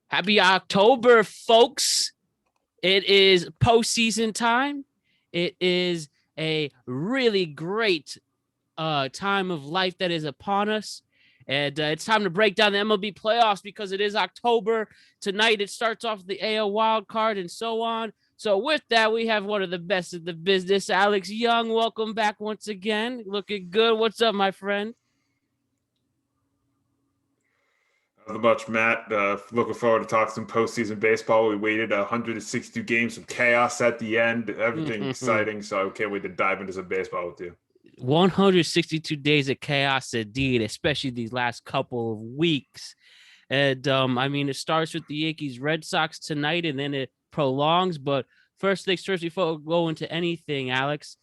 Happy October, folks. It is postseason time. It is a really great time of life that is upon us. And it's time to break down the MLB playoffs because it is October. Tonight, it starts off the AL wild card and so on. So, with that, we have one of the best of the business, Alex Young. Welcome back once again. Looking good. What's up, my friend? Not much, Matt. Looking forward to talking some postseason baseball. We waited 162 games of chaos at the end. Everything exciting, so I can't wait to dive into some baseball with you. 162 days of chaos indeed, especially these last couple of weeks. And I mean, it starts with the Yankees Red Sox tonight and then it prolongs. But first things first, before we go into anything, Alex,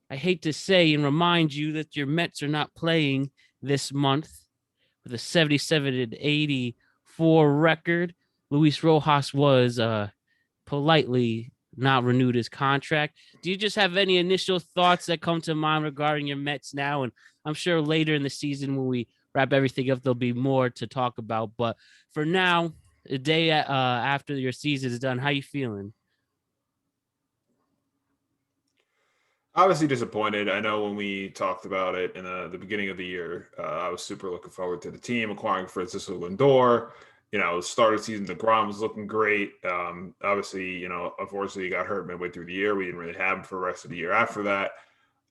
I hate to say and remind you that your Mets are not playing this month with a 77-84 record. Luis Rojas was politely not renewed his contract. Do you just have any initial thoughts that come to mind regarding your Mets now? And I'm sure later in the season when we wrap everything up, there'll be more to talk about. But for now, the day after your season is done, how you feeling? Obviously disappointed. I know when we talked about it in the beginning of the year, I was super looking forward to the team acquiring Francisco Lindor. Start of the season, DeGrom was looking great. Obviously, unfortunately, he got hurt midway through the year. We didn't really have him for the rest of the year after that.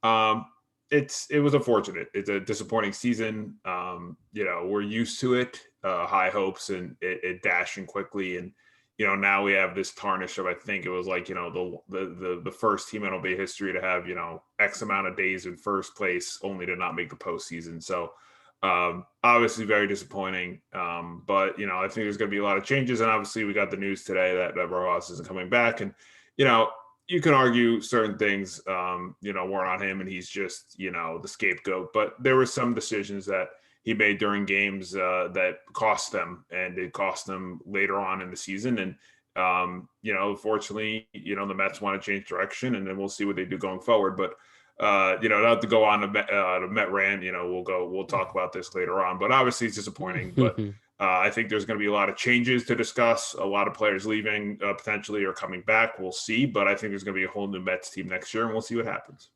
Um, it was unfortunate. It's a disappointing season. We're used to it, high hopes and it dashing quickly, and now we have this tarnish of, I think it was like, the first team in MLB history to have, X amount of days in first place only to not make the postseason. So obviously very disappointing. But I think there's going to be a lot of changes. And obviously we got the news today that Rojas isn't coming back. And, you can argue certain things, weren't on him and he's just, the scapegoat. But there were some decisions that he made during games that cost them, and it cost them later on in the season. And fortunately, the Mets want to change direction, and then we'll see what they do going forward. But not to go on to Met rant. We'll talk about this later on. But obviously, it's disappointing. But I think there's going to be a lot of changes to discuss. A lot of players leaving potentially or coming back. We'll see. But I think there's going to be a whole new Mets team next year, and we'll see what happens.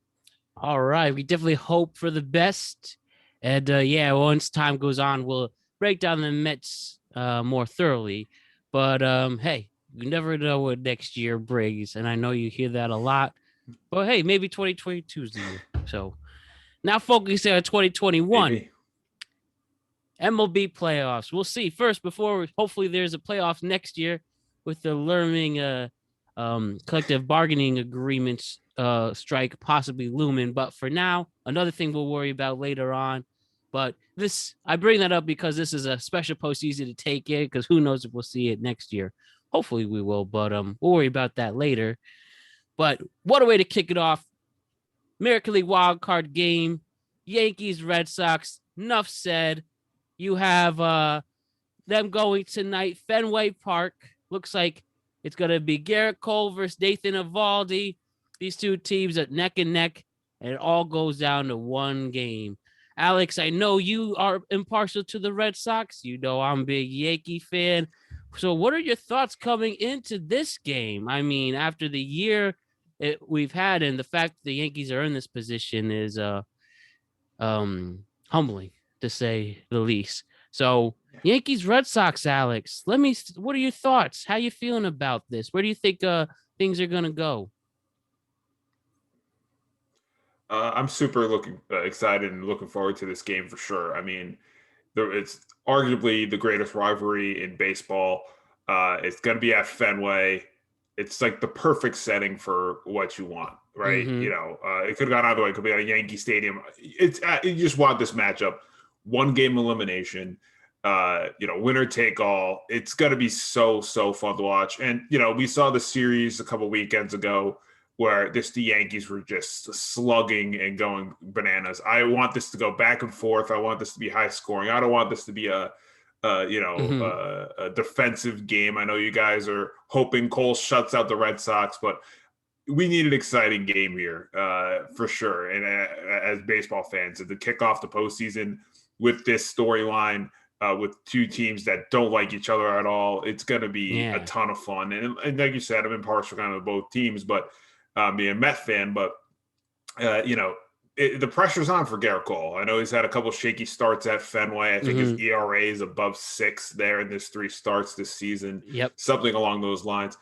All right. We definitely hope for the best. And yeah, once time goes on, we'll break down the Mets more thoroughly. But hey, you never know what next year brings. And I know you hear that a lot. But hey, maybe 2022 is the year. So now focusing on 2021. Maybe. MLB playoffs. We'll see. First, before hopefully there's a playoff next year with the learning collective bargaining agreements strike possibly looming. But for now, another thing we'll worry about later on. But I bring that up because this is a special postseason to take in, because who knows if we'll see it next year. Hopefully we will, but we'll worry about that later. But what a way to kick it off. American League wild card game. Yankees, Red Sox. Enough said. You have them going tonight. Fenway Park. Looks like it's going to be Garrett Cole versus Nathan Eovaldi. These two teams are neck and neck, and it all goes down to one game. Alex, I know you are impartial to the Red Sox. You know I'm a big Yankee fan. So what are your thoughts coming into this game? I mean, after the year we've had and the fact that the Yankees are in this position is humbling, to say the least. So Yankees, Red Sox, Alex, what are your thoughts? How you feeling about this? Where do you think things are going to go? I'm super excited and looking forward to this game for sure. I mean, it's arguably the greatest rivalry in baseball. It's going to be at Fenway. It's like the perfect setting for what you want, right? Mm-hmm. It could have gone either way. It could be at a Yankee Stadium. You just want this matchup, one game elimination. Winner take all. It's going to be so fun to watch. And we saw the series a couple weekends ago where the Yankees were just slugging and going bananas. I want this to go back and forth. I want this to be high scoring. I don't want this to be a defensive game. I know you guys are hoping Cole shuts out the Red Sox, but we need an exciting game here for sure. And as baseball fans, to kick off the postseason with this storyline, with two teams that don't like each other at all. It's going to be a Yeah. ton of fun. And like you said, I'm impartial kind of both teams, but being a Met fan, but the pressure's on for Garrett Cole. I know he's had a couple shaky starts at Fenway. I think his ERA is above 6 there in his 3 starts this season, Yep. something along those lines.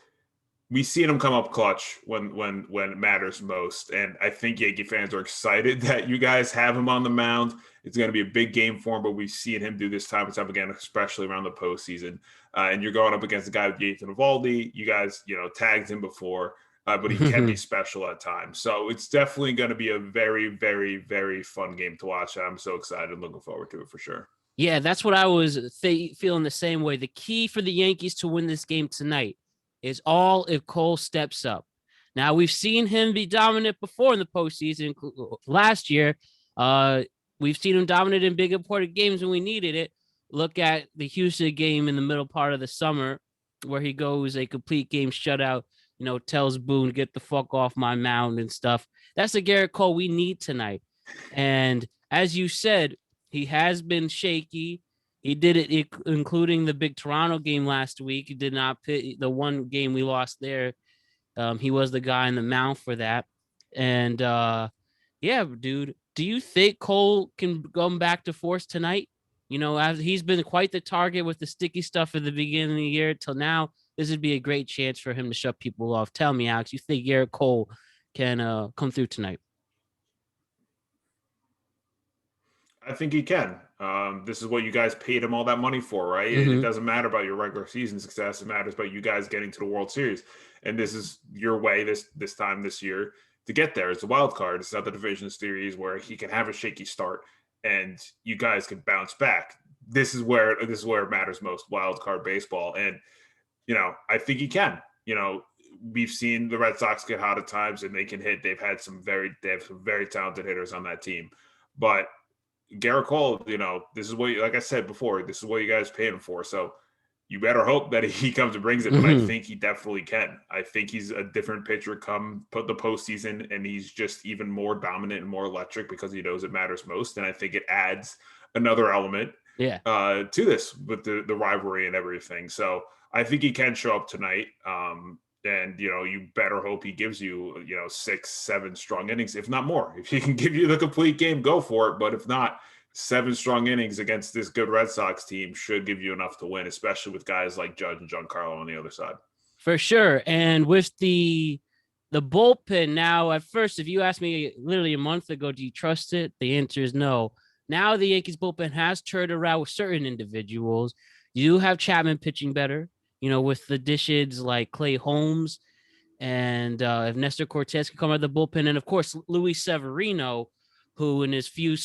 We seen him come up clutch when it matters most, and I think Yankee fans are excited that you guys have him on the mound. It's going to be a big game for him, but we've seen him do this time and time again, especially around the postseason. And you're going up against a guy with Yates and Eovaldi. You guys, tagged him before, but he can be special at times. So it's definitely going to be a very, very, very fun game to watch. I'm so excited and looking forward to it for sure. Yeah, that's what I was feeling the same way. The key for the Yankees to win this game tonight is all if Cole steps up. Now, we've seen him be dominant before in the postseason. Last year, we've seen him dominant in big important games when we needed it. Look at the Houston game in the middle part of the summer where he goes a complete game shutout, tells Boone, get the fuck off my mound and stuff. That's the Garrett Cole we need tonight. And as you said, he has been shaky. He did it, including the big Toronto game last week. He did not pit the one game we lost there. He was the guy in the mound for that. And yeah, dude, do you think Cole can come back to force tonight? As he's been quite the target with the sticky stuff at the beginning of the year till now. This would be a great chance for him to shut people off. Tell me, Alex, you think Garrett Cole can come through tonight? I think he can. This is what you guys paid him all that money for, right? It doesn't matter about your regular season success. It matters about you guys getting to the World Series. And this is your way this time this year to get there. It's a wild card. It's not the division series where he can have a shaky start and you guys can bounce back. This is where it matters most, wild card baseball. And, I think he can. We've seen the Red Sox get hot at times and they can hit. They have some very talented hitters on that team. But Garrett Cole, this is what, like I said before, this is what you guys pay him for. So you better hope that he comes and brings it. But I think he definitely can. I think he's a different pitcher come put the postseason, and he's just even more dominant and more electric because he knows it matters most. And I think it adds another element to this with the rivalry and everything. So I think he can show up tonight. And you better hope he gives you 6-7 strong innings, if not more. If he can give you the complete game, go for it. But if not, 7 strong innings against this good Red Sox team should give you enough to win, especially with guys like Judge and Giancarlo on the other side. For sure. And with the bullpen now, at first, if you asked me literally a month ago, do you trust it? The answer is no. Now the Yankees bullpen has turned around with certain individuals. You have Chapman pitching better, with the dishes like Clay Holmes and if Nestor Cortez can come out of the bullpen. And of course, Luis Severino, who in his few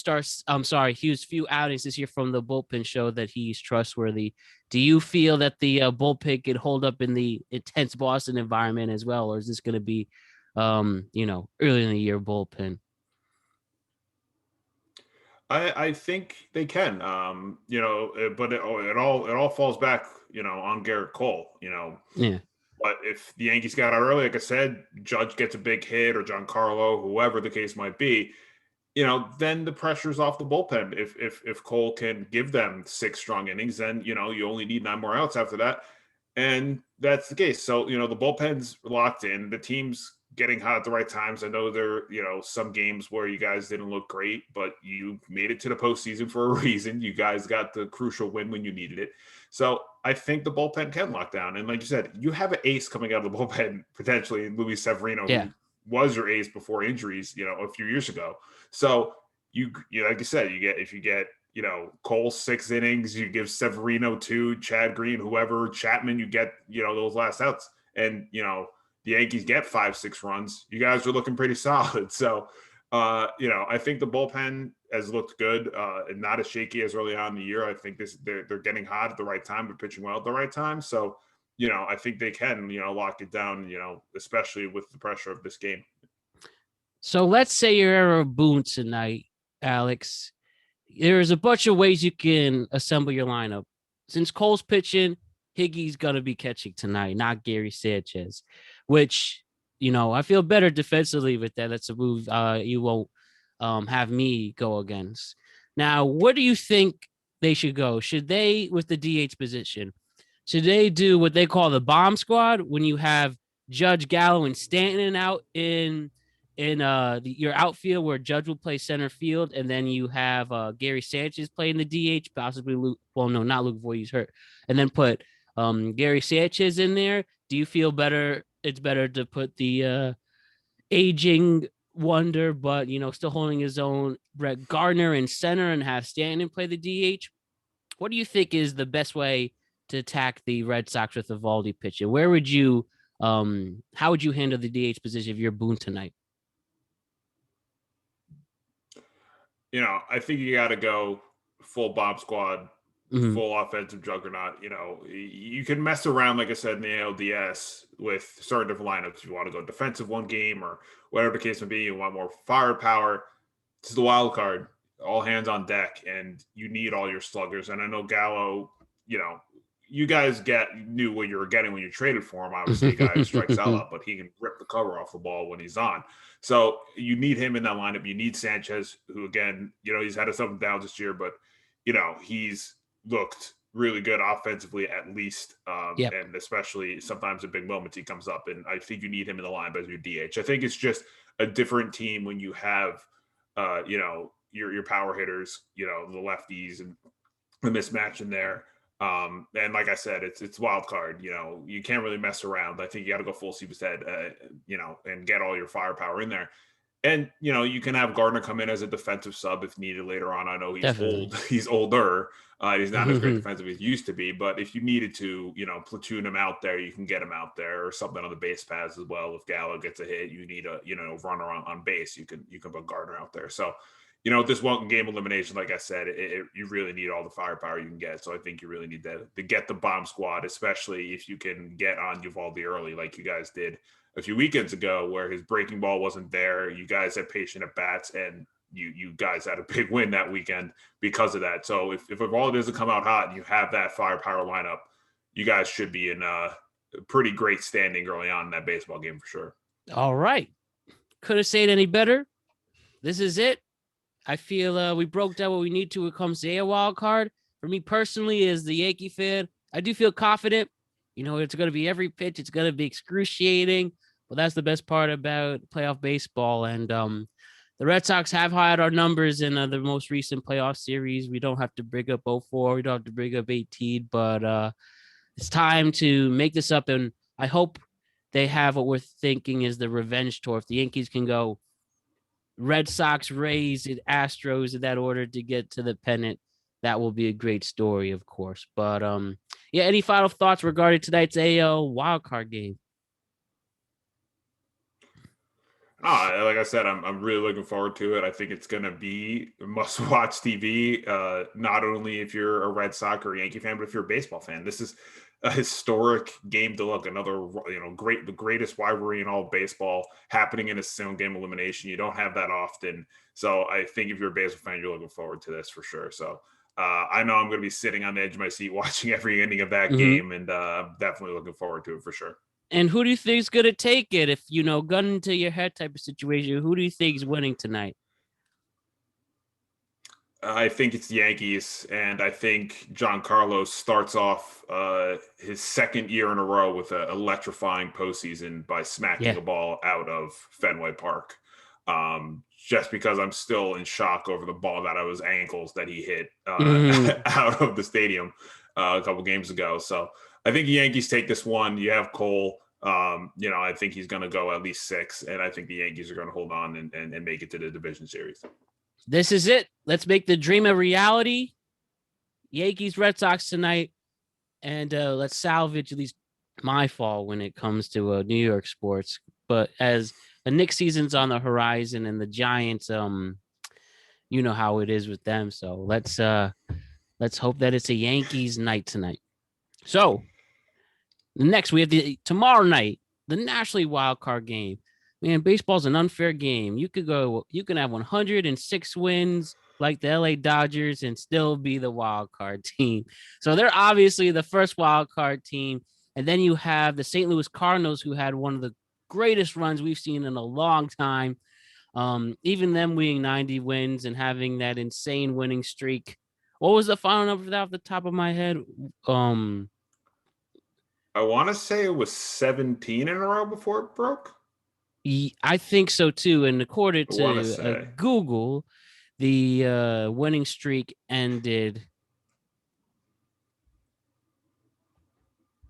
outings this year from the bullpen showed that he's trustworthy. Do you feel that the bullpen could hold up in the intense Boston environment as well? Or is this going to be, early in the year bullpen? I think they can, but it all falls back, on Garrett Cole, Yeah. But if the Yankees got out early, like I said, Judge gets a big hit or Giancarlo, whoever the case might be, then the pressure's off the bullpen. If Cole can give them 6 strong innings, then, you only need 9 more outs after that. And that's the case. So, the bullpen's locked in. The team's getting hot at the right times. I know there, some games where you guys didn't look great, but you made it to the postseason for a reason. You guys got the crucial win when you needed it. So I think the bullpen can lock down. And like you said, you have an ace coming out of the bullpen, potentially in Luis Severino, who was your ace before injuries, a few years ago. So you like you said, if you get Cole 6 innings, you give Severino 2, Chad Green, whoever, Chapman, you get those last outs, and the Yankees get 5-6 runs. You guys are looking pretty solid. So I think the bullpen has looked good and not as shaky as early on in the year. I think they're getting hot at the right time, but pitching well at the right time. So I think they can lock it down. Especially with the pressure of this game. So let's say you're a Boone tonight, Alex. There's a bunch of ways you can assemble your lineup. Since Cole's pitching, Higgy's going to be catching tonight, not Gary Sanchez, which, I feel better defensively with that. That's a move you won't have me go against. Now, what do you think they should go? Should they, with the DH position, should they do what they call the bomb squad when you have Judge, Gallo, and Stanton out in your outfield where Judge will play center field, and then you have Gary Sanchez playing the DH, possibly Luke. Well, no, not Luke Voit, he's hurt, and then put Gary Sanchez in there. Do you feel better? It's better to put the aging wonder, but still holding his own, Brett Gardner in center and have Stanton play the DH. What do you think is the best way to attack the Red Sox with Eovaldi pitching? Where would you, how would you handle the DH position if you're Boone tonight? I think you got to go full bomb squad, Mhm. full offensive juggernaut. You can mess around, like I said, in the ALDS with certain different lineups. If you want to go defensive one game or whatever the case may be, you want more firepower. This is the wild card, all hands on deck, and you need all your sluggers. And I know Gallo, you guys knew what you were getting when you traded for him. Obviously, a guy who strikes out a lot, but he can rip the cover off the ball when he's on. So you need him in that lineup. You need Sanchez, who again, he's had his up and downs this year, but he's looked really good offensively at least, Yep. and especially sometimes in big moments he comes up, and I think you need him in the lineup as your DH. I think it's just a different team when you have, your power hitters, the lefties and the mismatch in there. And like I said, it's wild card. You can't really mess around. I think you got to go full steam ahead, and get all your firepower in there. And you can have Gardner come in as a defensive sub if needed later on. I know he's Definitely. old, he's older. He's not as great defensive as he used to be. But if you needed to, platoon him out there, you can get him out there, or something on the base paths as well. If Gallo gets a hit, you need a runner on base. You can put Gardner out there. So this one game elimination, like I said, you really need all the firepower you can get. So I think you really need to get the bomb squad, especially if you can get on Eovaldi early, like you guys did a few weekends ago, where his breaking ball wasn't there. You guys had patient at bats, and you guys had a big win that weekend because of that. So if Eovaldi doesn't come out hot and you have that firepower lineup, you guys should be in a pretty great standing early on in that baseball game for sure. All right. Couldn't say it any better. This is it. I feel we broke down what we need to when it comes to a wild card. For me personally, as the Yankee fan, I do feel confident. It's going to be every pitch. It's going to be excruciating. But that's the best part about playoff baseball. And the Red Sox have had our numbers in the most recent playoff series. We don't have to bring up 04. We don't have to bring up 18. But it's time to make this up. And I hope they have what we're thinking is the revenge tour. If the Yankees can go Red Sox, Rays, and Astros in that order to get to the pennant, that will be a great story, of course. But yeah, any final thoughts regarding tonight's AL wildcard game? Like I said, I'm really looking forward to it. I think it's going to be must-watch TV, not only if you're a Red Sox or Yankee fan, but if you're a baseball fan. This is a historic game to look. Another, the greatest rivalry in all of baseball happening in a single game elimination. You don't have that often. So I think if you're a baseball fan, you're looking forward to this for sure. So I know I'm going to be sitting on the edge of my seat watching every inning of that game, and I'm definitely looking forward to it for sure. And who do you think is going to take it? If, gun to your head type of situation, who do you think is winning tonight? I think it's the Yankees, and I think Giancarlo starts off his second year in a row with an electrifying postseason by smacking a ball out of Fenway Park. Just because I'm still in shock over the ball that was ankles that he hit out of the stadium a couple games ago. So I think the Yankees take this one. You have Cole. I think he's going to go at least 6, and I think the Yankees are going to hold on and make it to the division series. This is it. Let's make the dream a reality. Yankees, Red Sox tonight, and let's salvage at least my fall when it comes to New York sports. But as the Knicks season's on the horizon and the Giants, you know how it is with them. So let's hope that it's a Yankees night tonight. So next we have tomorrow night, the National League wild card game. Man, baseball's an unfair game. You can have 106 wins like the LA Dodgers and still be the wild card team. So they're obviously the first wild card team. And then you have the St. Louis Cardinals, who had one of the greatest runs we've seen in a long time. Even them winning 90 wins and having that insane winning streak. What was the final number for that off the top of my head? I want to say it was 17 in a row before it broke. I think so too. And according I want to to say. Google, the winning streak ended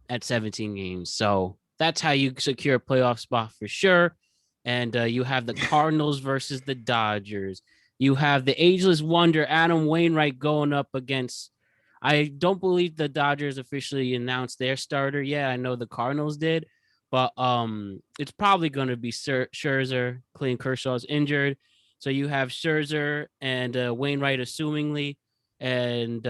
at 17 games. So that's how you secure a playoff spot for sure. And you have the Cardinals versus the Dodgers. You have the ageless wonder Adam Wainwright going up against. I don't believe the Dodgers officially announced their starter. Yeah, I know the Cardinals did, but it's probably going to be Scherzer. Clayton Kershaw's injured, so you have Scherzer and Wainwright, assumingly, and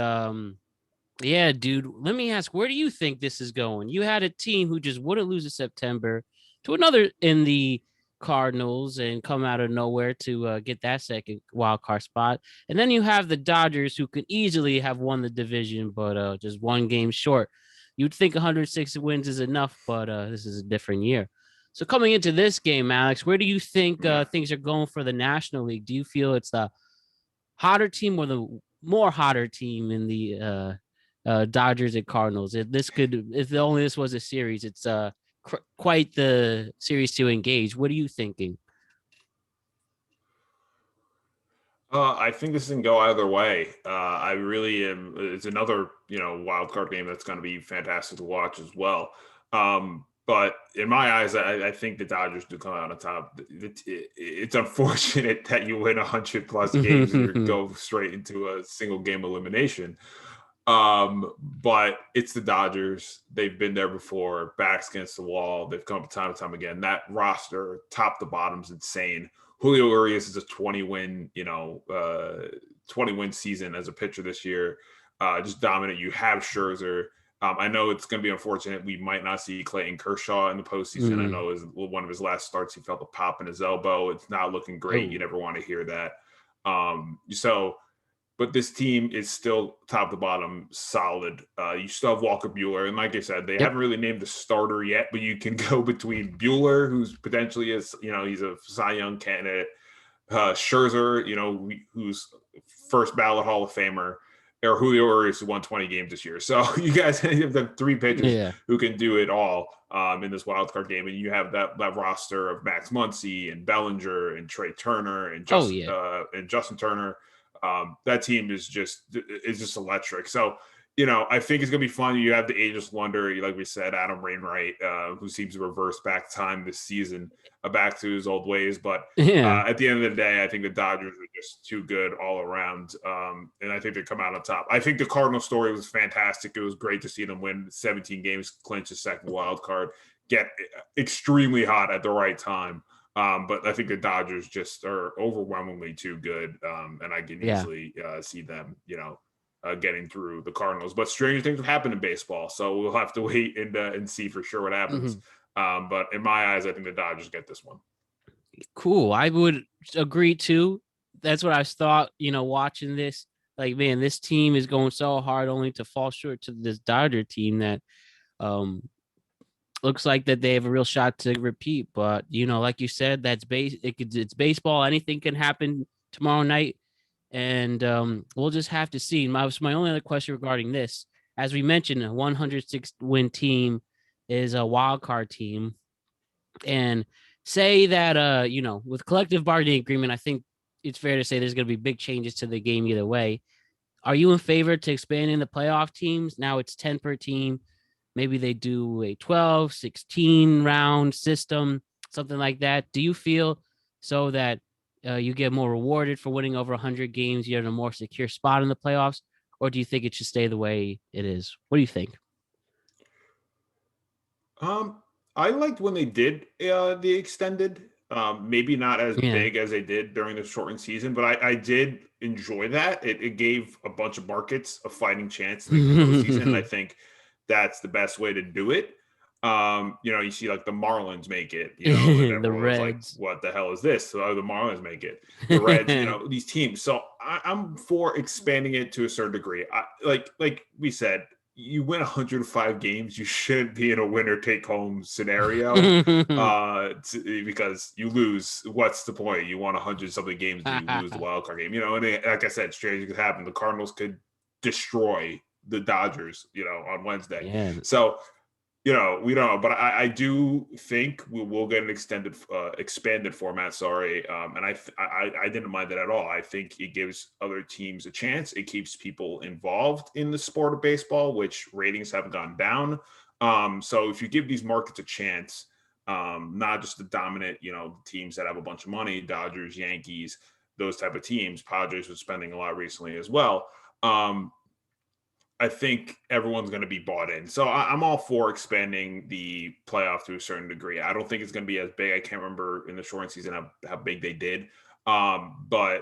yeah, dude. Let me ask, where do you think this is going? You had a team who just wouldn't lose in September to another in the Cardinals and come out of nowhere to get that second wild card spot. And then you have the Dodgers who could easily have won the division, but just one game short. You'd think 106 wins is enough, but this is a different year. So coming into this game, Alex, where do you think Yeah. things are going for the National League? Do you feel it's the hotter team or the more hotter team in the Dodgers and Cardinals? If only this was a series, it's quite the series to engage. What are you thinking? I think this can go either way. I really am. It's another, wild card game that's going to be fantastic to watch as well. But in my eyes, I think the Dodgers do come out on top. It's unfortunate that you win 100 plus games and you go straight into a single game elimination. But it's the Dodgers. They've been there before, backs against the wall. They've come up time and time again. That roster, top to bottom, is insane. Julio Urias is a 20-win, 20-win season as a pitcher this year. Just dominant. You have Scherzer. I know it's going to be unfortunate. We might not see Clayton Kershaw in the postseason. I know one of his last starts, he felt a pop in his elbow. It's not looking great. You never want to hear that. But this team is still top to bottom solid. You still have Walker Buehler. And like I said, they haven't really named the starter yet, but you can go between Buehler, who's potentially he's a Cy Young candidate, Scherzer, who's first ballot Hall of Famer, or Julio Urias, who won 20 games this year. So you guys have the three pitchers who can do it all in this wild card game. And you have that roster of Max Muncy and Bellinger and Trey Turner and Justin Turner. That team is just electric. So, I think it's going to be fun. You have the ageless wonder, like we said, Adam Wainwright, who seems to reverse back time this season, back to his old ways. But at the end of the day, I think the Dodgers are just too good all around. And I think they come out on top. I think the Cardinal story was fantastic. It was great to see them win 17 games, clinch a second wild card, get extremely hot at the right time. But I think the Dodgers just are overwhelmingly too good, and I can easily see them, getting through the Cardinals. But stranger things have happened in baseball, so we'll have to wait and see for sure what happens. But in my eyes, I think the Dodgers get this one. Cool. I would agree too. That's what I thought, watching this. Like, man, this team is going so hard only to fall short to this Dodger team that looks like that they have a real shot to repeat. But like you said, it's baseball. Anything can happen tomorrow night, and we'll just have to see. My only other question regarding this, as we mentioned, a 106 win team is a wild card team, and say that with collective bargaining agreement, I think it's fair to say there's going to be big changes to the game either way. Are you in favor to expanding the playoff teams? Now it's 10 per team. Maybe they do a 12, 16 round system, something like that. Do you feel so that you get more rewarded for winning over 100 games? You're in a more secure spot in the playoffs? Or do you think it should stay the way it is? What do you think? I liked when they did the extended. Maybe not as big as they did during the shortened season, but I did enjoy that. It gave a bunch of markets a fighting chance to make the postseason. I think that's the best way to do it. You see like the Marlins make it, and The everyone's like, Reds. what the hell is this? So the Marlins make it. The Reds, these teams. So I'm for expanding it to a certain degree. Like we said, you win 105 games, you shouldn't be in a winner take home scenario because you lose. What's the point? You won 100 something games and you lose the wild card game, and like I said, strange could happen. The Cardinals could destroy the Dodgers, on Wednesday. Yeah. So, we don't know, but I do think we will get an expanded format. Sorry, and I didn't mind that at all. I think it gives other teams a chance. It keeps people involved in the sport of baseball, which ratings have gone down. So if you give these markets a chance, not just the dominant, teams that have a bunch of money, Dodgers, Yankees, those type of teams. Padres was spending a lot recently as well. I think everyone's going to be bought in. So I'm all for expanding the playoff to a certain degree. I don't think it's going to be as big. I can't remember in the shortened season how big they did. But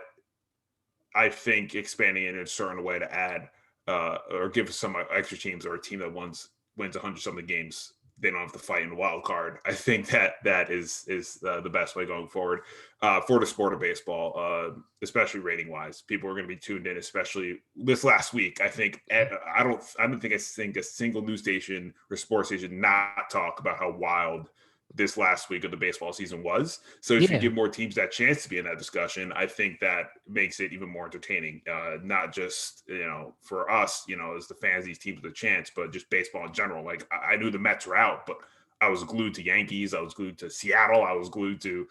I think expanding it in a certain way to add or give some extra teams or a team that wins 100-something games, they don't have to fight in the wild card. I think that is the best way going forward for the sport of baseball, especially rating wise. People are going to be tuned in, especially this last week. I think I don't think a single news station or sports station not talk about how wild this last week of the baseball season was. So if you give more teams that chance to be in that discussion, I think that makes it even more entertaining. Not just, for us, as the fans, these teams with a chance, but just baseball in general. Like I knew the Mets were out, but I was glued to Yankees. I was glued to Seattle. I was glued to,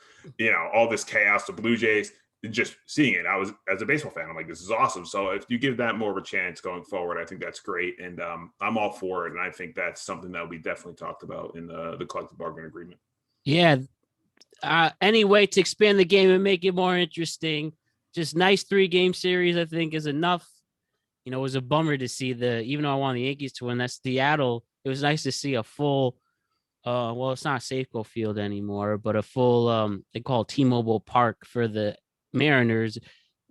all this chaos, the Blue Jays. Just seeing it, I was, as a baseball fan, I'm like, this is awesome. So if you give that more of a chance going forward, I think that's great. And I'm all for it. And I think that's something that will be definitely talked about in the collective bargaining agreement. Yeah. Any way to expand the game and make it more interesting. Just nice 3-game series, I think, is enough. It was a bummer to see even though I want the Yankees to win, that's Seattle. It was nice to see a full, it's not Safeco Field anymore, but a full, they call it T-Mobile Park for the Mariners.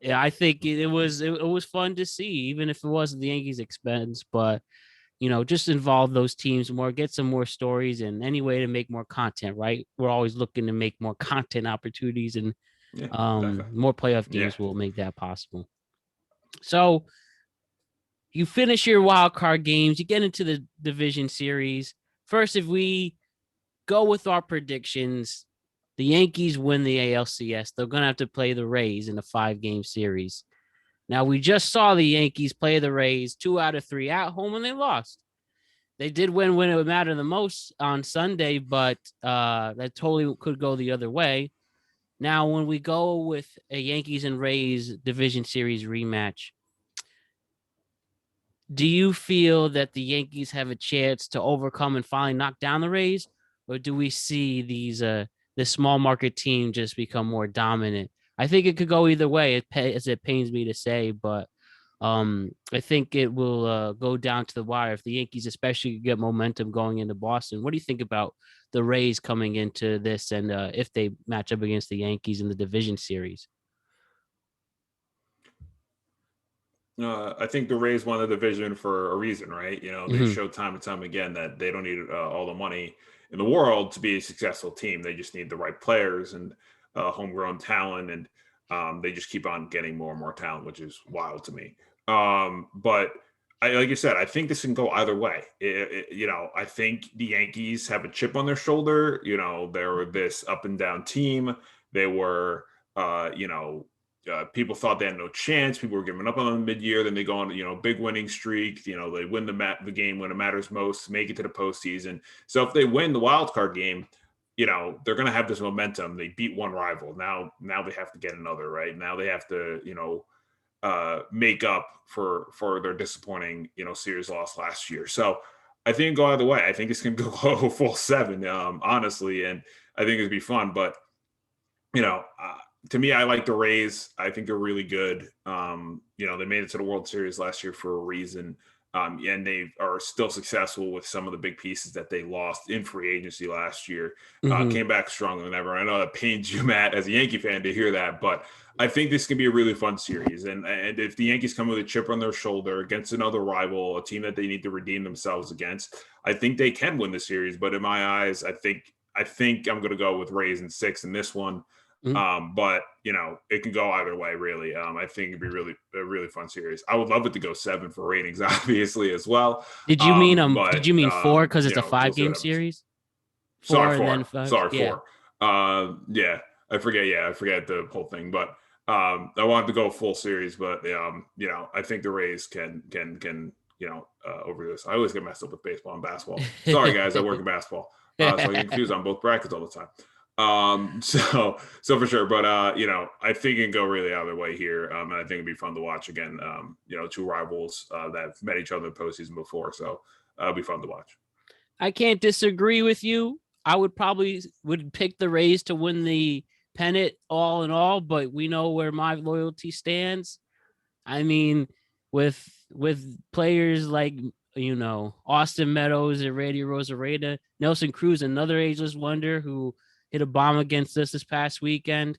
Yeah, I think it was fun to see, even if it wasn't the Yankees' expense, but just involve those teams more, get some more stories, and any way to make more content, right? We're always looking to make more content opportunities, and more playoff games will make that possible. So you finish your wild card games, you get into the division series. First, if we go with our predictions, the Yankees win the ALCS. They're going to have to play the Rays in a 5-game series. Now, we just saw the Yankees play the Rays 2 out of 3 at home, and they lost. They did win when it would matter the most on Sunday, but that totally could go the other way. Now, when we go with a Yankees and Rays division series rematch, do you feel that the Yankees have a chance to overcome and finally knock down the Rays, or do we see this small market team just become more dominant? I think it could go either way, as it pains me to say, but I think it will go down to the wire if the Yankees especially get momentum going into Boston. What do you think about the Rays coming into this, and if they match up against the Yankees in the division series? I think the Rays won the division for a reason, right? They show time and time again that they don't need all the money in the world to be a successful team. They just need the right players and homegrown talent, and they just keep on getting more and more talent, which is wild to me. But like you said, I think this can go either way. I think the Yankees have a chip on their shoulder. They were this up and down team. They were, people thought they had no chance. People were giving up on them mid-year. Then they go on, big winning streak. They win the game when it matters most, make it to the postseason. So if they win the wild card game, they're going to have this momentum. They beat one rival. Now they have to get another, right? Now they have to, make up for their disappointing, series loss last year. So I think go either way. I think it's going to go full 7, honestly, and I think it'd be fun. But to me, I like the Rays. I think they're really good. They made it to the World Series last year for a reason. And they are still successful with some of the big pieces that they lost in free agency last year. Came back stronger than ever. I know that pains you, Matt, as a Yankee fan, to hear that, but I think this can be a really fun series. And if the Yankees come with a chip on their shoulder against another rival, a team that they need to redeem themselves against, I think they can win the series. But in my eyes, I think I'm going to go with Rays in 6 in this one. But it can go either way, really. I think it'd be a really fun series. I would love it to go 7 for ratings, obviously, as well. Did you mean did you mean 4 because it's a 5-game series? 4 and then 5. Sorry, yeah. 4. Yeah, I forget. Yeah, I forget the whole thing, but I wanted to go full series, but I think the Rays can over this. I always get messed up with baseball and basketball. Sorry, guys, I work in basketball, so I get confused on both brackets all the time. So for sure, but I think it can go really either way here, and I think it'd be fun to watch again. Two rivals that have met each other in the postseason before, so it'll be fun to watch. I can't disagree with you. I would probably pick the Rays to win the pennant all in all, but we know where my loyalty stands. I mean, with players like Austin Meadows and Randy Rosarena, Nelson Cruz, another ageless wonder who hit a bomb against us this past weekend,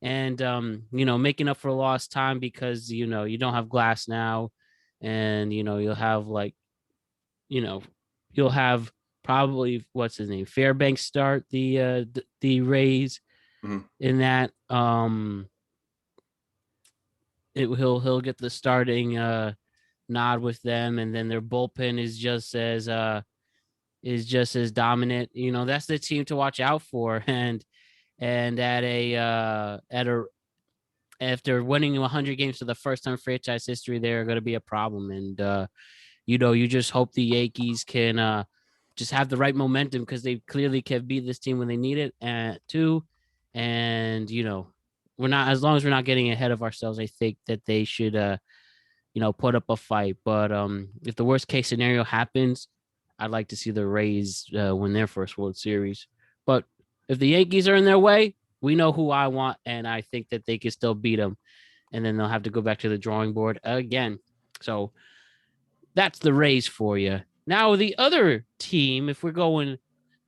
and making up for lost time because you don't have Glass now, and you'll have probably what's his name Fairbanks start the Rays in that he'll get the starting nod with them, and then their bullpen is just as dominant. That's the team to watch out for. And at a after winning 100 games for the first time in franchise history, they're going to be a problem. And you just hope the Yankees can just have the right momentum, because they clearly can beat this team when they need it too. And we're not, as long as we're not getting ahead of ourselves, I think that they should put up a fight. But if the worst case scenario happens, I'd like to see the Rays win their first World Series. But if the Yankees are in their way, we know who I want, and I think that they can still beat them. And then they'll have to go back to the drawing board again. So that's the Rays for you. Now the other team, if we're going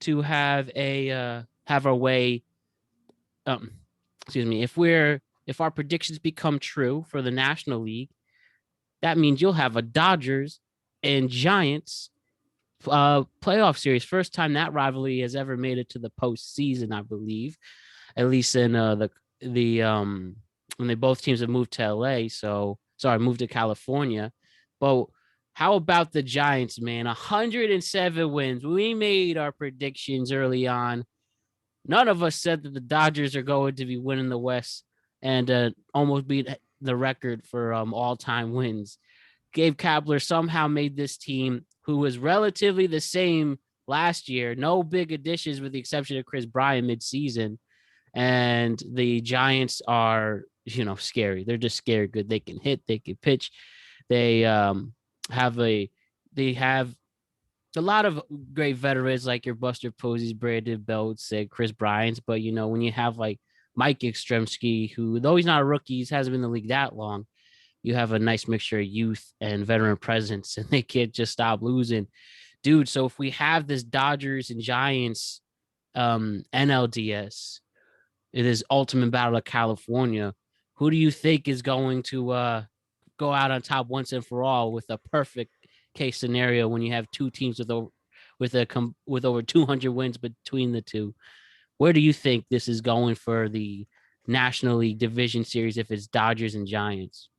to have our way, excuse me, if our predictions become true for the National League, that means you'll have a Dodgers and Giants playoff series. First time that rivalry has ever made it to the postseason, I believe, at least in the when they both teams have moved to LA. Moved to California. But how about the Giants, man? 107 wins. We made our predictions early on. None of us said that the Dodgers are going to be winning the West and almost beat the record for all-time wins. Gabe Kapler somehow made this team, who was relatively the same last year, no big additions with the exception of Chris Bryant midseason. And the Giants are, scary. They're just scary good. They can hit, they can pitch. They have a lot of great veterans like your Buster Posey's, Brandon Belts, and Chris Bryant's. But when you have like Mike Yastrzemski, who, though he's not a rookie, he hasn't been in the league that long, you have a nice mixture of youth and veteran presence, and they can't just stop losing, dude. So if we have this Dodgers and Giants NLDS, it is Ultimate Battle of California, who do you think is going to go out on top once and for all, with a perfect case scenario when you have two teams with over 200 wins between the two? Where do you think this is going for the National League Division Series if it's Dodgers and Giants?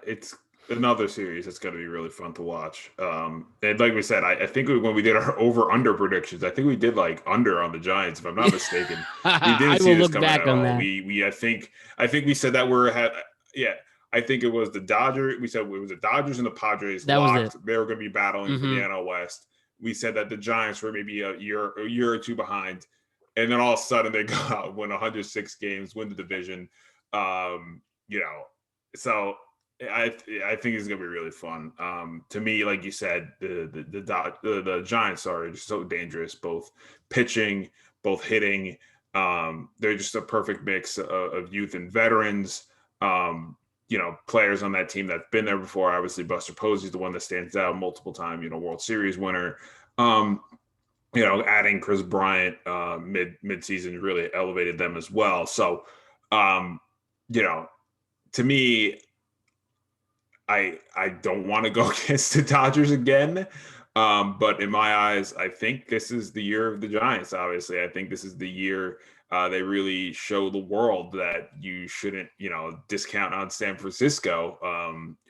It's another series that's going to be really fun to watch. And like we said, I think when we did our over/under predictions, I think we did like under on the Giants, if I'm not mistaken. We didn't see this coming at all. I think we said that I think it was the Dodgers. We said it was the Dodgers and the Padres locked. They were going to be battling for the NL West. We said that the Giants were maybe a year or two behind, and then all of a sudden they go out, win 106 games, win the division. So I think it's gonna be really fun. To me, like you said, the Giants are just so dangerous, both pitching, both hitting. They're just a perfect mix of youth and veterans. Players on that team that's been there before. Obviously, Buster Posey is the one that stands out, multiple-time, World Series winner. Adding Chris Bryant mid-season really elevated them as well. So, to me, I don't want to go against the Dodgers again. But in my eyes, I think this is the year of the Giants. Obviously, I think this is the year they really show the world that you shouldn't, discount on San Francisco.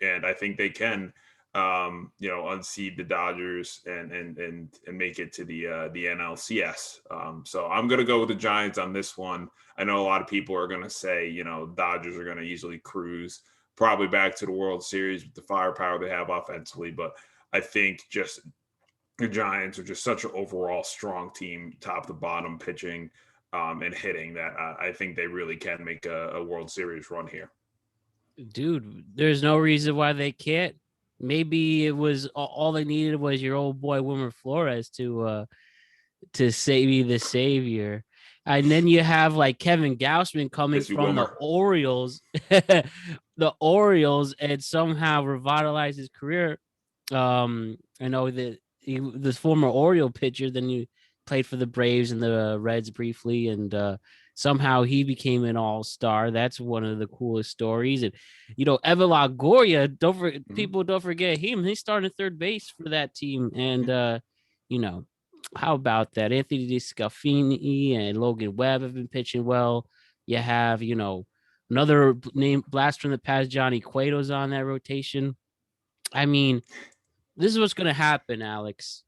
And I think they can unseed the Dodgers and make it to the NLCS. So I'm gonna go with the Giants on this one. I know a lot of people are gonna say, Dodgers are gonna easily cruise probably back to the World Series with the firepower they have offensively, but I think just the Giants are just such an overall strong team, top to bottom, pitching and hitting, that I think they really can make a World Series run here. Dude, there's no reason why they can't. Maybe it was all they needed was your old boy Wilmer Flores to save me the savior. And then you have like Kevin Gausman coming Miss you, from the Wilmer. Orioles, the Orioles, and somehow revitalize his career. I know that he this former Oriole pitcher, then he played for the Braves and the Reds briefly, and somehow he became an all-star. That's one of the coolest stories. And Evan Longoria, people don't forget him. He's starting third base for that team, and you know how about that? Anthony DeScalfini and Logan Webb have been pitching well. You have another name blast from the past, Johnny Cueto's on that rotation. I mean, this is what's going to happen, Alex.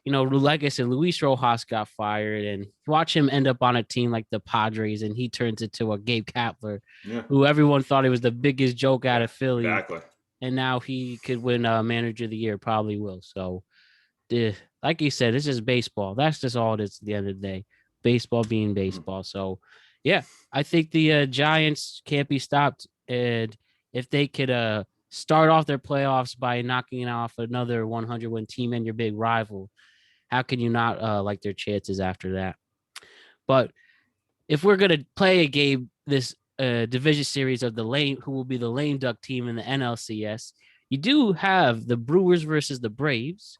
Like I said, Luis Rojas got fired, and watch him end up on a team like the Padres, and he turns into a Gabe Kapler, who everyone thought he was the biggest joke out of Philly. Exactly. And now he could win Manager of the Year, probably will. So, like you said, it's just baseball. That's just all it is at the end of the day. Baseball being baseball. So, yeah, I think the Giants can't be stopped. And if they could start off their playoffs by knocking off another 100-win team and your big rival, how can you not like their chances after that? But if we're going to play a game, this division series of who will be the lame duck team in the NLCS, you do have the Brewers versus the Braves.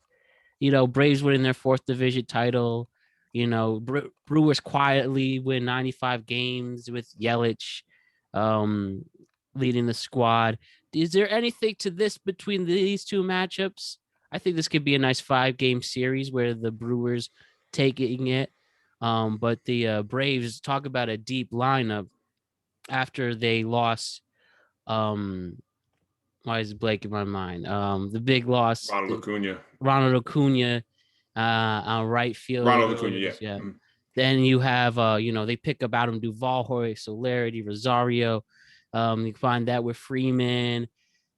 Braves winning their fourth division title. Brewers quietly win 95 games with Yelich leading the squad. Is there anything to this between these two matchups? I think this could be a nice 5-game series where the Brewers taking it. But the Braves, talk about a deep lineup after they lost. Why is Blake in my mind? The big loss. Ronald Acuna on right field. Ronald Acuna, yeah. Mm-hmm. Then you have, they pick up Adam Duvall, Jorge Solerity, Rosario. You find that with Freeman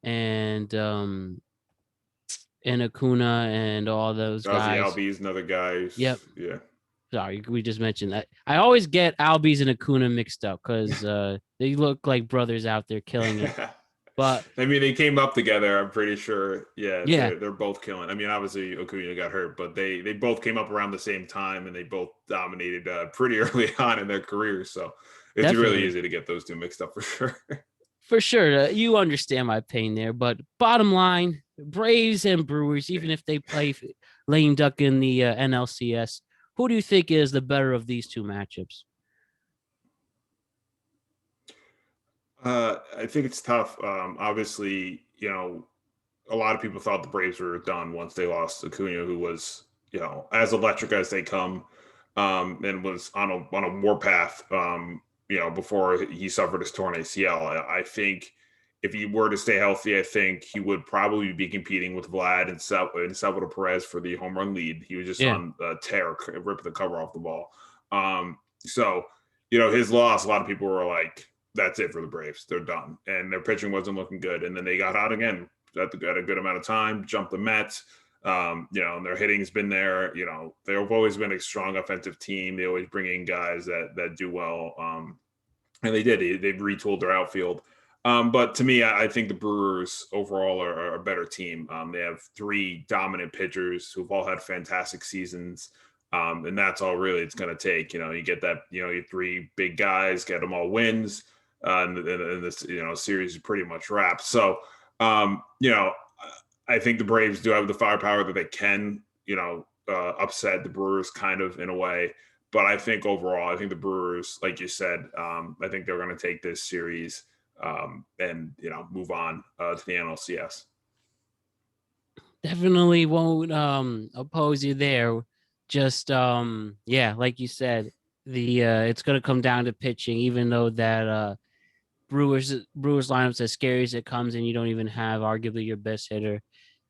and Acuna and all those guys. Albies, another guy. Yep. Yeah. Sorry, we just mentioned that. I always get Albies and Acuna mixed up because they look like brothers out there killing it. But I mean, they came up together. I'm pretty sure. Yeah. They're both killing. I mean, obviously Acuna got hurt, but they both came up around the same time, and they both dominated pretty early on in their careers. So it's Definitely. Really easy to get those two mixed up for sure. For sure, you understand my pain there. But bottom line, Braves and Brewers, even if they play lame duck in the NLCS, who do you think is the better of these two matchups? I think it's tough. Obviously, a lot of people thought the Braves were done once they lost Acuna, who was, as electric as they come, and was on a warpath, before he suffered his torn ACL. I think if he were to stay healthy, I think he would probably be competing with Vlad and Salvador Perez for the home run lead. He was just on a tear, ripping the cover off the ball. So, his loss, a lot of people were like, that's it for the Braves. They're done. And their pitching wasn't looking good. And then they got hot again at a good amount of time, jumped the Mets. And their hitting's been there. They've always been a strong offensive team. They always bring in guys that do well. And they did. They've retooled their outfield. But to me, I think the Brewers overall are a better team. They have 3 dominant pitchers who've all had fantastic seasons. And that's all really it's going to take. You get that, your 3 big guys, get them all wins. And this, series is pretty much wrapped. So, I think the Braves do have the firepower that they can, upset the Brewers kind of in a way. But I think overall, I think the Brewers, like you said, I think they're going to take this series and, move on to the NLCS. Definitely won't oppose you there. Just, like you said, it's going to come down to pitching, even though that Brewers lineup's as scary as it comes, and you don't even have arguably your best hitter.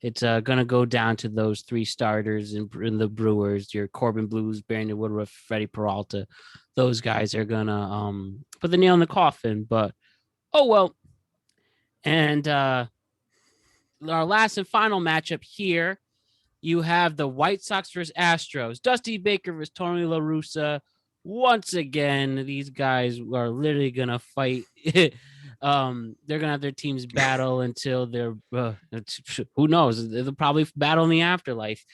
It's going to go down to those three starters in the Brewers, your Corbin Blues, Brandon Woodruff, Freddie Peralta. Those guys are going to put the nail in the coffin. But, oh, well. And our last and final matchup here, you have the White Sox versus Astros. Dusty Baker versus Tony La Russa. Once again, these guys are literally gonna fight. They're gonna have their teams battle until they're who knows? They'll probably battle in the afterlife.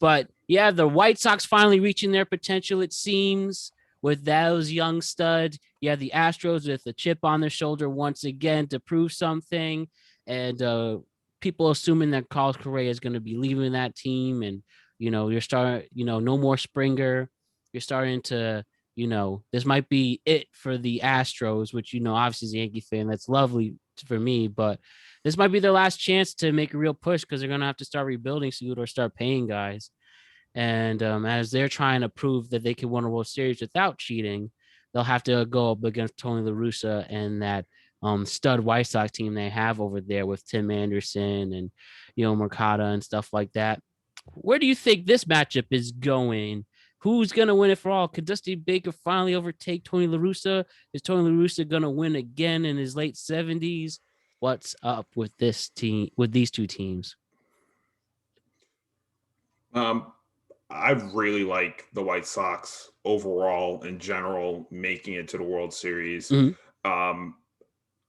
But yeah, the White Sox finally reaching their potential. It seems with those young studs. Yeah, the Astros with a chip on their shoulder once again to prove something, and people assuming that Carlos Correa is going to be leaving that team, and you're starting, no more Springer. You're starting to, this might be it for the Astros, which obviously as a Yankee fan, that's lovely for me, but this might be their last chance to make a real push because they're going to have to start rebuilding soon or start paying guys. And as they're trying to prove that they can win a World Series without cheating, they'll have to go up against Tony La Russa and that stud White Sox team they have over there with Tim Anderson and Mercado and stuff like that. Where do you think this matchup is going? Who's gonna win it for all? Could Dusty Baker finally overtake Tony La Russa? Is Tony La Russa gonna win again in his late 70s? What's up with this team? With these two teams? I really like the White Sox overall in general making it to the World Series. Mm-hmm.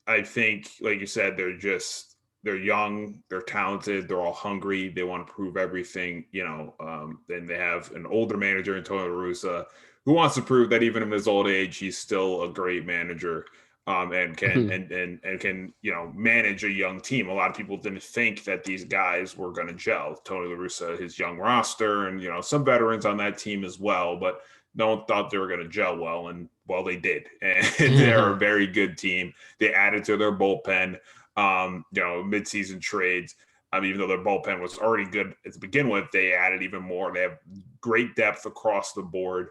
I think, like you said, they're young, they're talented, they're all hungry, they want to prove everything, then they have an older manager in Tony La Russa who wants to prove that even in his old age, he's still a great manager. And can and can manage a young team. A lot of people didn't think that these guys were going to gel. Tony La Russa, his young roster, and some veterans on that team as well, but no one thought they were going to gel well, and well, they did, and they're a very good team. They added to their bullpen, midseason trades. Even though their bullpen was already good to begin with, they added even more. They have great depth across the board.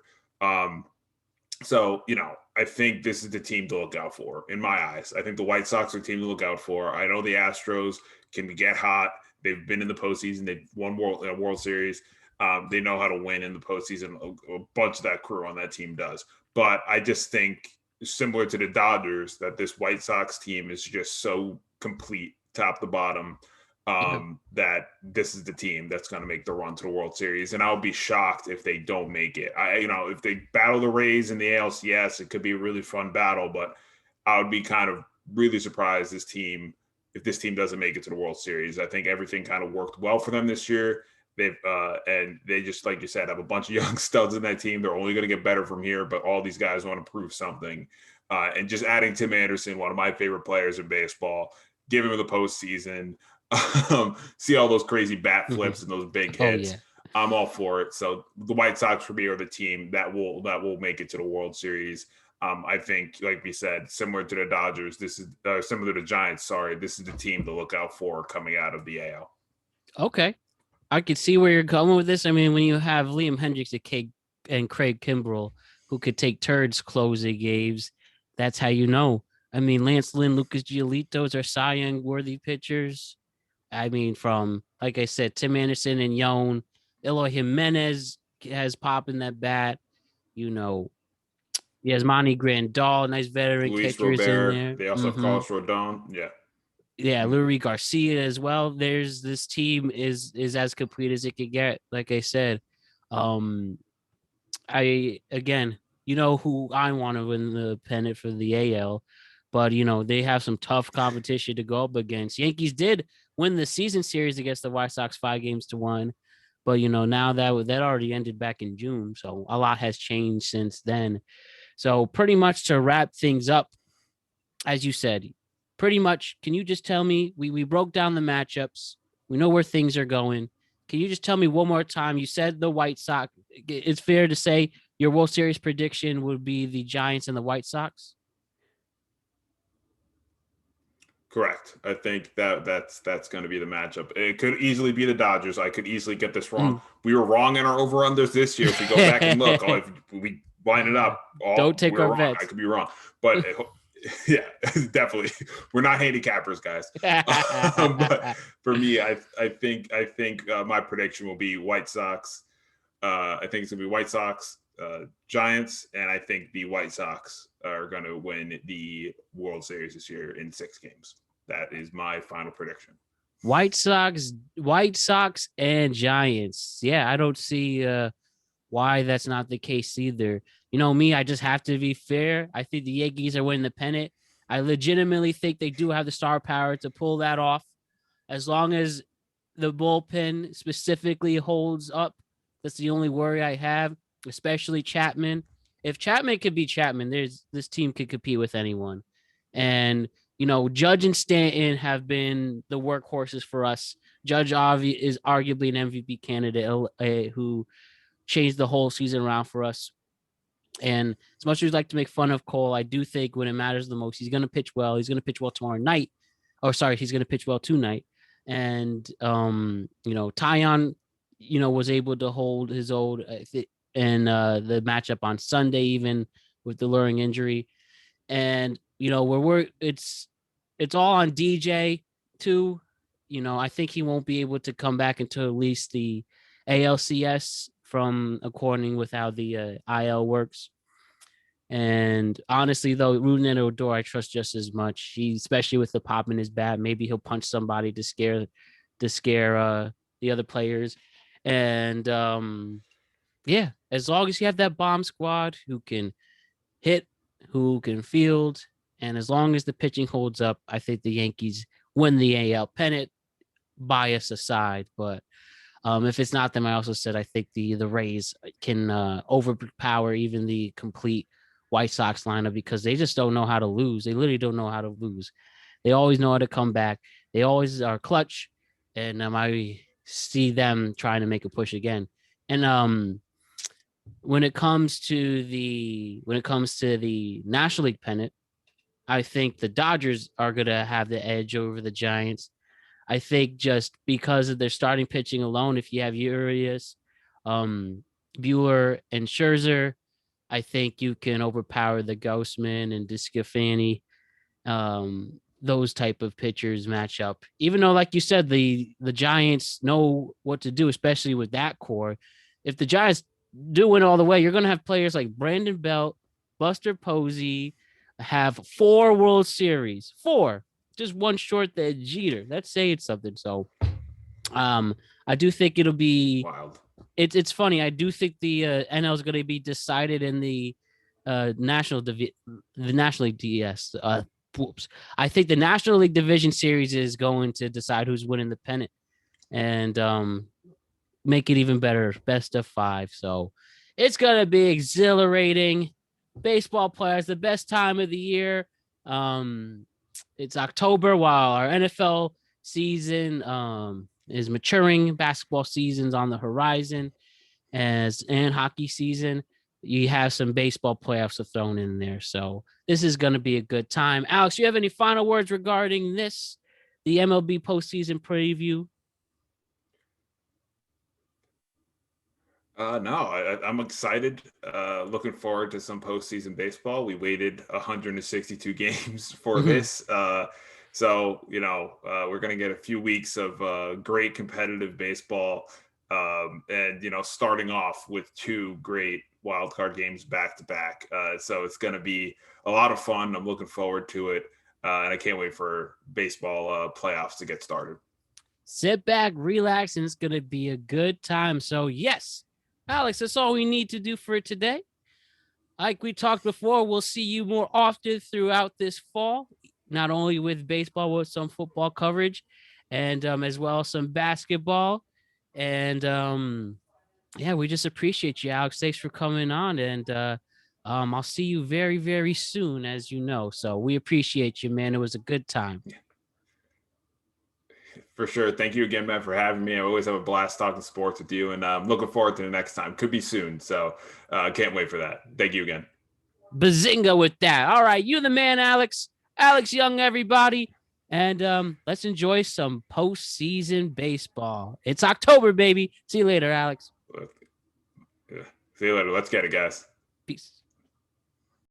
So, I think this is the team to look out for in my eyes. I think the White Sox are the team to look out for. I know the Astros can get hot. They've been in the postseason. They've won World Series. They know how to win in the postseason. A bunch of that crew on that team does. But I just think, similar to the Dodgers, that this White Sox team is just so complete, top to bottom, that this is the team that's going to make the run to the World Series. And I'll be shocked if they don't make it. If they battle the Rays in the ALCS, it could be a really fun battle, but I would be kind of really surprised if this team doesn't make it to the World Series. I think everything kind of worked well for them this year. And they just, like you said, have a bunch of young studs in that team. They're only going to get better from here, but all these guys want to prove something. And just adding Tim Anderson, one of my favorite players in baseball, give him the postseason, see all those crazy bat flips and those big hits. Yeah. I'm all for it. So the White Sox for me are the team that will make it to the World Series. I think, like we said, similar to the Dodgers, this is similar to the Giants. Sorry, this is the team to look out for coming out of the AL. Okay, I could see where you're going with this. I mean, when you have Liam Hendricks and Craig Kimbrell who could take turns closing games, that's how you know. I mean, Lance Lynn, Lucas Giolito's are Cy Young worthy pitchers. I mean, from, like I said, Tim Anderson and Yon, Eloy Jimenez has pop in that bat. Yasmani Grandal, nice veteran Luis catchers Robert, in there. They also have Carlos Rodon. Yeah. Yeah, Lurie Garcia as well. This team is as complete as it could get. Like I said, I again, who I want to win the pennant for the AL, but they have some tough competition to go up against. Yankees did win the season series against the White Sox 5-1, but now that already ended back in June, so a lot has changed since then. So pretty much to wrap things up, as you said, pretty much, can you just tell me, we broke down the matchups, we know where things are going. Can you just tell me one more time? You said the White Sox. It's fair to say your World Series prediction would be the Giants and the White Sox? Correct. I think that's going to be the matchup. It could easily be the Dodgers. I could easily get this wrong. We were wrong in our over-unders this year. If we go back and look, if we line it up, don't take our wrong. bets. I could be wrong. But Yeah, definitely. We're not handicappers, guys. But for me, I think my prediction will be White Sox. I think it's gonna be White Sox, Giants, and I think the White Sox are gonna win the World Series this year in 6 games. That is my final prediction. White Sox, and Giants. Yeah, I don't see why that's not the case either. You know me, I just have to be fair. I think the Yankees are winning the pennant. I legitimately think they do have the star power to pull that off, as long as the bullpen specifically holds up. That's the only worry I have, especially Chapman. If Chapman could be Chapman, this team could compete with anyone. And Judge and Stanton have been the workhorses for us. Judge is arguably an MVP candidate who changed the whole season around for us. And as much as we'd like to make fun of Cole, I do think when it matters the most, he's going to pitch well. He's going to pitch well tomorrow night. He's going to pitch well tonight. And Tyon, was able to hold his own in the matchup on Sunday, even with the luring injury. And it's all on DJ too. I think he won't be able to come back until at least the ALCS, from according with how the IL works. And honestly, though, Ruben Odor, I trust just as much. Especially with the pop in his bat, maybe he'll punch somebody to scare the other players. And yeah, as long as you have that bomb squad who can hit, who can field, and as long as the pitching holds up, I think the Yankees win the AL pennant, bias aside. But if it's not them, I also said I think the Rays can overpower even the complete White Sox lineup, because they just don't know how to lose. They literally don't know how to lose. They always know how to come back. They always are clutch, and I see them trying to make a push again. And when it comes to the National League pennant, I think the Dodgers are going to have the edge over the Giants. I think just because of their starting pitching alone, if you have Urias, Bueller, and Scherzer, I think you can overpower the Ghostman and Discafani. Those type of pitchers match up. Even though, like you said, the Giants know what to do, especially with that core. If the Giants do win all the way, you're going to have players like Brandon Belt, Buster Posey, have 4 World Series. 4. Just one short than Jeter. That's saying something. So I do think it'll be wild. It's funny. I do think the NL is going to be decided in the National League DS. I think the National League Division Series is going to decide who's winning the pennant, and make it even better, best of 5. So it's going to be exhilarating. Baseball players, the best time of the year. It's October while our NFL season is maturing. Basketball season's on the horizon, and hockey season. You have some baseball playoffs thrown in there. So this is going to be a good time. Alex, you have any final words regarding this, the MLB postseason preview? No, I'm excited. Looking forward to some postseason baseball. We waited 162 games for this. So, we're going to get a few weeks of great competitive baseball. And, starting off with 2 great wildcard games back to back. So it's going to be a lot of fun. I'm looking forward to it. And I can't wait for baseball playoffs to get started. Sit back, relax, and it's going to be a good time. So, yes, Alex, that's all we need to do for today. Like we talked before, we'll see you more often throughout this fall, not only with baseball, with some football coverage, and as well as some basketball. And yeah, we just appreciate you, Alex. Thanks for coming on, and I'll see you very, very soon, as you know. So we appreciate you, man. It was a good time. For sure. Thank you again, man, for having me. I always have a blast talking sports with you, and I'm looking forward to the next time. Could be soon. So can't wait for that. Thank you again. Bazinga with that. All right. You the man, Alex. Alex Young, everybody. And let's enjoy some postseason baseball. It's October, baby. See you later, Alex. See you later. Let's get it, guys. Peace.